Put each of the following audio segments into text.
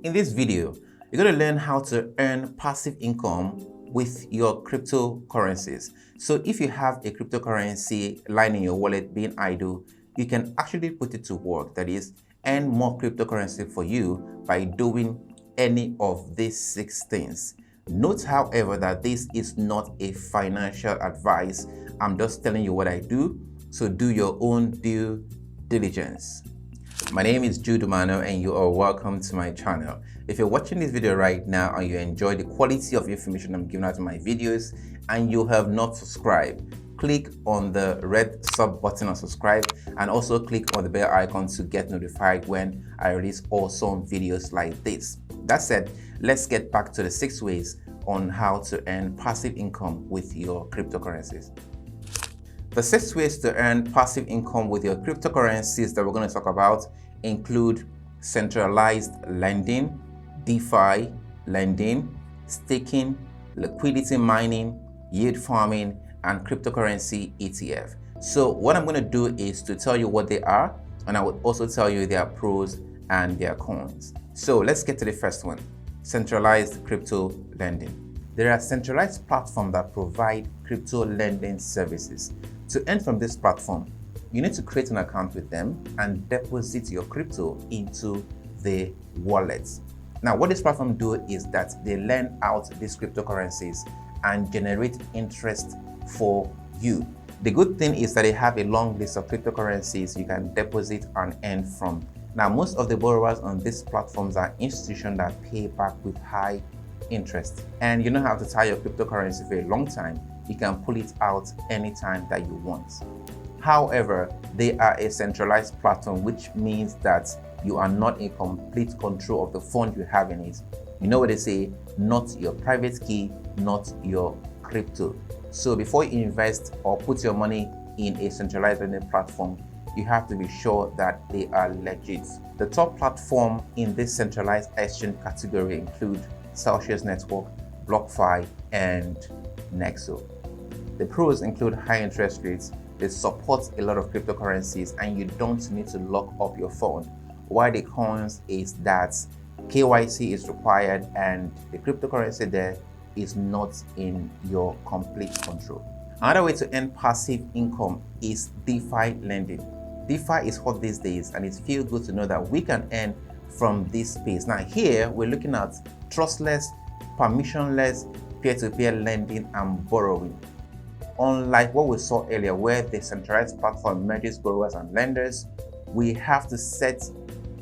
In this video, you're going to learn how to earn passive income with your cryptocurrencies. So if you have a cryptocurrency lying in your wallet being idle, you can actually put it to work. That is, earn more cryptocurrency for you by doing any of these 6 things. Note, however, that this is not a financial advice. I'm just telling you what I do, so do your own due diligence. My name is Jude Umeano and you are welcome to my channel. If you're watching this video right now and you enjoy the quality of information I'm giving out in my videos and you have not subscribed, click on the red sub button and subscribe, and also click on the bell icon to get notified when I release awesome videos like this. That said, let's get back to the 6 ways on how to earn passive income with your cryptocurrencies. The 6 ways to earn passive income with your cryptocurrencies that we're going to talk about include centralized lending, DeFi lending, staking, liquidity mining, yield farming, and cryptocurrency ETF. So what I'm going to do is to tell you what they are, and I will also tell you their pros and their cons. So let's get to the first one, centralized crypto lending. There are centralized platforms that provide crypto lending services. To earn from this platform, you need to create an account with them and deposit your crypto into the wallet. Now, what this platform do is that they lend out these cryptocurrencies and generate interest for you. The good thing is that they have a long list of cryptocurrencies you can deposit and earn from. Now, most of the borrowers on these platforms are institutions that pay back with high interest, and you don't have to tie your cryptocurrency for a long time. You can pull it out anytime that you want. However, they are a centralized platform, which means that you are not in complete control of the fund you have in it. You know what they say, not your private key, not your crypto. So before you invest or put your money in a centralized lending platform, you have to be sure that they are legit. The top platform in this centralized exchange category include Celsius Network, BlockFi, and Nexo. The pros include high interest rates, they support a lot of cryptocurrencies, and you don't need to lock up your fund. While the cons is that KYC is required and the cryptocurrency there is not in your complete control. Another way to earn passive income is DeFi lending. DeFi is hot these days, and it feels good to know that we can earn from this space. Now here we're looking at trustless, permissionless, peer-to-peer lending and borrowing. Unlike what we saw earlier, where the centralized platform merges borrowers and lenders, we have to set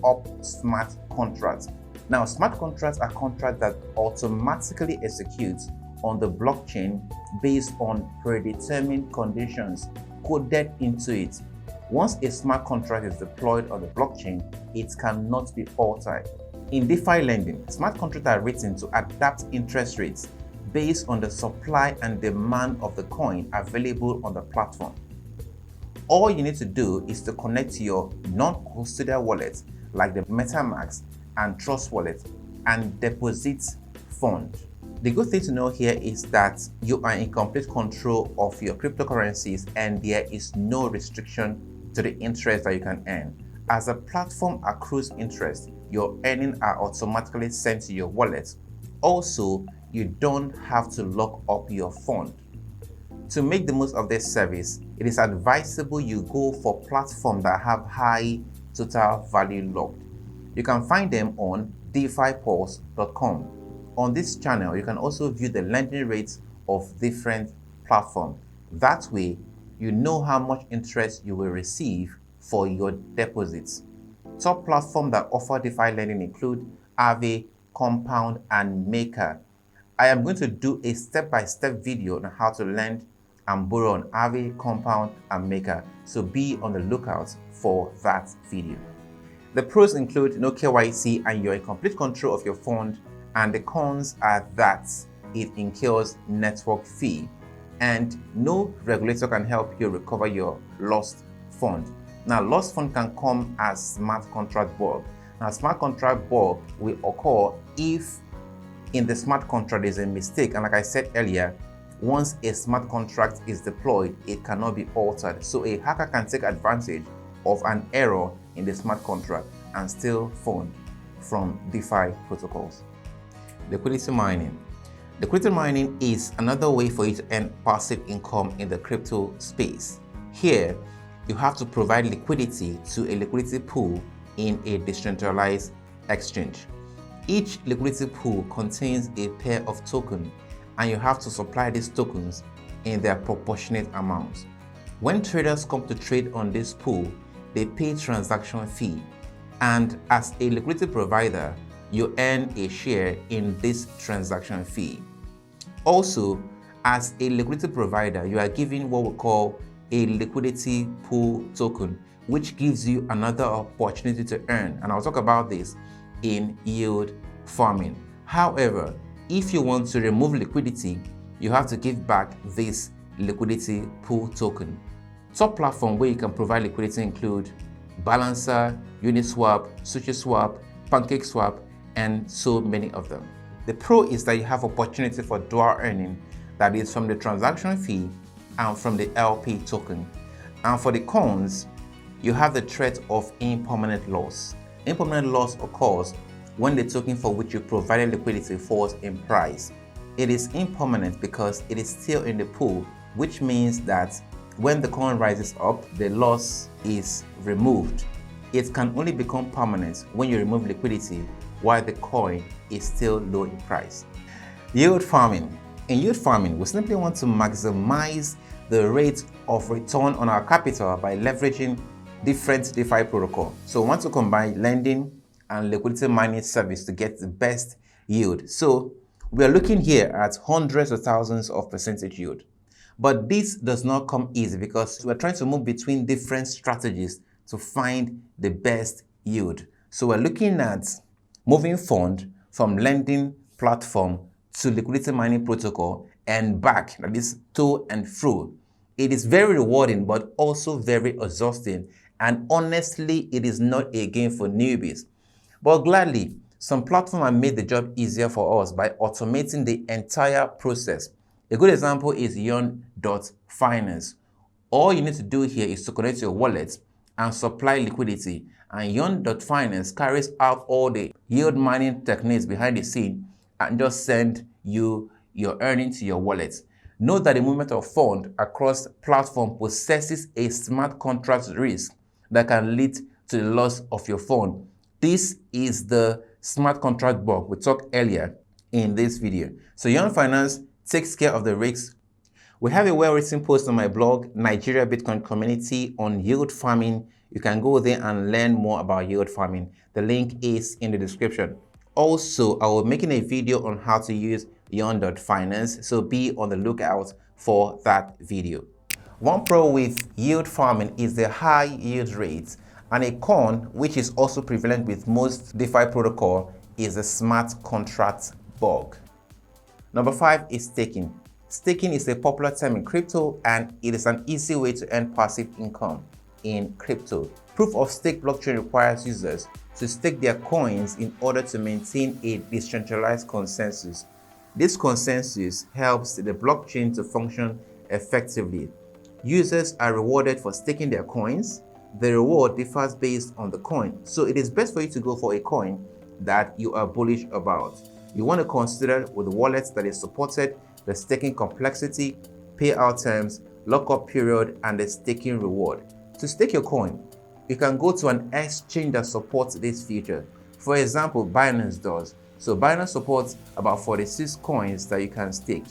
up smart contracts. Now, smart contracts are contracts that automatically execute on the blockchain based on predetermined conditions coded into it. Once a smart contract is deployed on the blockchain, it cannot be altered. In DeFi lending, smart contracts are written to adapt interest rates based on the supply and demand of the coin available on the platform. All you need to do is to connect to your non-custodial wallet like the MetaMask and Trust wallet and deposit fund. The good thing to know here is that you are in complete control of your cryptocurrencies and there is no restriction to the interest that you can earn. As the platform accrues interest, your earnings are automatically sent to your wallet. Also, you don't have to lock up your fund. To make the most of this service, it is advisable you go for platforms that have high total value locked. You can find them on defipulse.com. On this channel, you can also view the lending rates of different platforms. That way, you know how much interest you will receive for your deposits. Top platforms that offer DeFi lending include Aave, Compound, and Maker. I am going to do a step-by-step video on how to lend and borrow on Aave, Compound, and Maker, so be on the lookout for that video. The pros include no KYC and you're in complete control of your fund, and the cons are that it incurs network fee and no regulator can help you recover your lost fund. Now, lost fund can come as smart contract bug. Now, smart contract bug will occur if in the smart contract there's a mistake, and like I said earlier, once a smart contract is deployed, it cannot be altered. So a hacker can take advantage of an error in the smart contract and steal fund. from DeFi protocols. Liquidity mining. Liquidity mining is another way for you to earn passive income in the crypto space. Here, you have to provide liquidity to a liquidity pool in a decentralized exchange. Each liquidity pool contains a pair of tokens, and you have to supply these tokens in their proportionate amounts. When traders come to trade on this pool, they pay transaction fee, and as a liquidity provider, you earn a share in this transaction fee. Also, as a liquidity provider, you are given what we call a liquidity pool token, which gives you another opportunity to earn, and I'll talk about this in yield farming. However, if you want to remove liquidity, you have to give back this liquidity pool token. Top platforms where you can provide liquidity include Balancer, Uniswap, SushiSwap, PancakeSwap, and so many of them. The pro is that you have opportunity for dual earning, that is from the transaction fee and from the LP token. And for the cons, you have the threat of impermanent loss. Impermanent loss occurs when the token for which you provided liquidity falls in price. It is impermanent because it is still in the pool, which means that when the coin rises up, the loss is removed. It can only become permanent when you remove liquidity while the coin is still low in price. Yield farming. In yield farming, we simply want to maximize the rate of return on our capital by leveraging different DeFi protocols. So we want to combine lending and liquidity mining service to get the best yield. So we are looking here at hundreds of thousands of percentage yield. But this does not come easy because we're trying to move between different strategies to find the best yield. So we're looking at moving fund from lending platform to liquidity mining protocol and back, that is to and fro. It is very rewarding but also very exhausting, and honestly it is not a game for newbies. But gladly, some platforms have made the job easier for us by automating the entire process. A good example is Yon.finance. All you need to do here is to connect your wallet and supply liquidity, and Yon.finance carries out all the yield mining techniques behind the scene and just send you your earnings to your wallet. Note that the movement of funds across platform possesses a smart contract risk that can lead to the loss of your fund. This is the smart contract bug we talked earlier in this video. So Yon Finance takes care of the risks. We have a well-written post on my blog, Nigeria Bitcoin Community, on yield farming. You can go there and learn more about yield farming. The link is in the description. Also, I will be making a video on how to use Yon.finance, so be on the lookout for that video. One pro with yield farming is the high yield rates, and a con, which is also prevalent with most DeFi protocol, is the smart contract bug. Number 5 is staking. Staking is a popular term in crypto, and it is an easy way to earn passive income in crypto. Proof of stake blockchain requires users to stake their coins in order to maintain a decentralized consensus. This consensus helps the blockchain to function effectively. Users are rewarded for staking their coins. The reward differs based on the coin, so it is best for you to go for a coin that you are bullish about. You want to consider with wallets that is supported, the staking complexity, payout terms, lockup period, and the staking reward. To stake your coin, you can go to an exchange that supports this feature. For example, Binance does. So Binance supports about 46 coins that you can stake.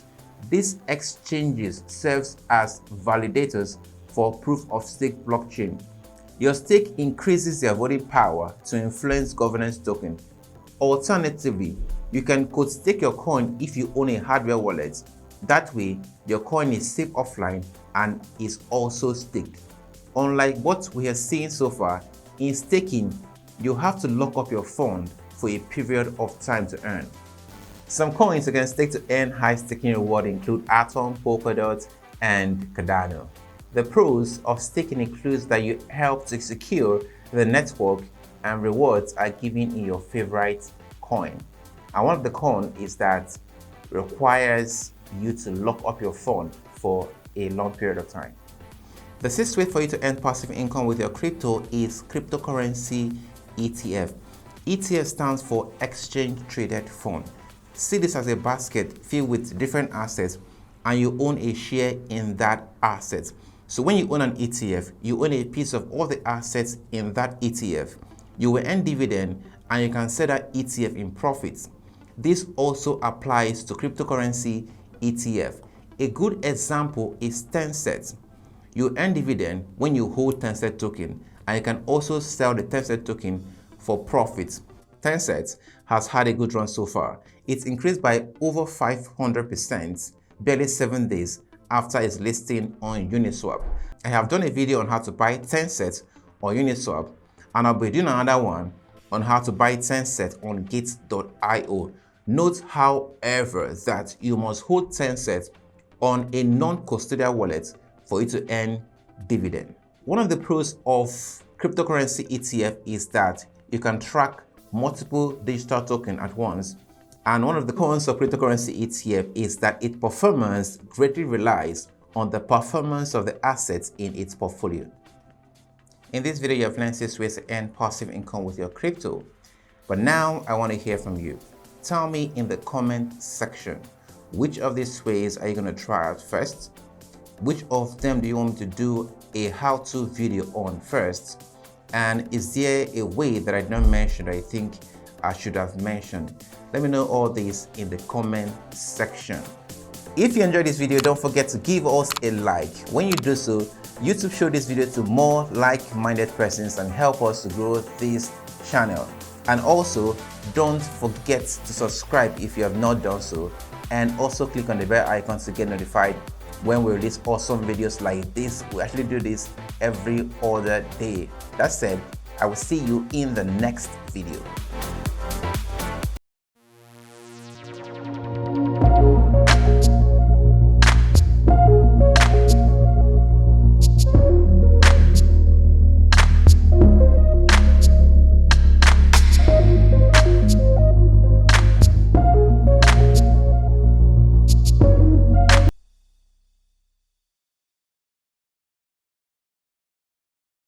These exchanges serves as validators for proof of stake blockchain. Your stake increases their voting power to influence governance token. Alternatively, you can stake your coin if you own a hardware wallet. That way, your coin is safe offline and is also staked. Unlike what we have seen so far, in staking, you have to lock up your fund for a period of time to earn. Some coins you can stake to earn high staking reward include Atom, Polkadot, and Cardano. The pros of staking includes that you help to secure the network and rewards are given in your favorite coin. And one of the cons is that it requires you to lock up your fund for a long period of time. The sixth way for you to earn passive income with your crypto is cryptocurrency ETF. ETF stands for Exchange Traded Fund. See this as a basket filled with different assets, and you own a share in that asset. So when you own an ETF, you own a piece of all the assets in that ETF. You will earn dividend, and you can sell that ETF in profits. This also applies to cryptocurrency ETF. A good example is Tencent. You earn dividend when you hold Tencent token, and you can also sell the Tencent token for profits. Tencent has had a good run so far. It's increased by over 500%, barely 7 days after its listing on Uniswap. I have done a video on how to buy Tencent on Uniswap, and I'll be doing another one on how to buy Tencent on Gate.io. Note, however, that you must hold Tencent on a non-custodial wallet for you to earn dividend. One of the pros of cryptocurrency ETF is that you can track multiple digital tokens at once. And one of the cons of cryptocurrency ETF is that its performance greatly relies on the performance of the assets in its portfolio. In this video, you have learned 6 ways to earn passive income with your crypto. But now I want to hear from you. Tell me in the comment section, which of these ways are you going to try out first? Which of them do you want me to do a how-to video on first? And is there a way that I did not mention that I think I should have mentioned? Let me know all this in the comment section. If you enjoyed this video, don't forget to give us a like. When you do so, YouTube show this video to more like-minded persons and help us to grow this channel. And also, don't forget to subscribe if you have not done so, and also click on the bell icon to get notified when we release awesome videos like this. We actually do this every other day. That said, I will see you in the next video.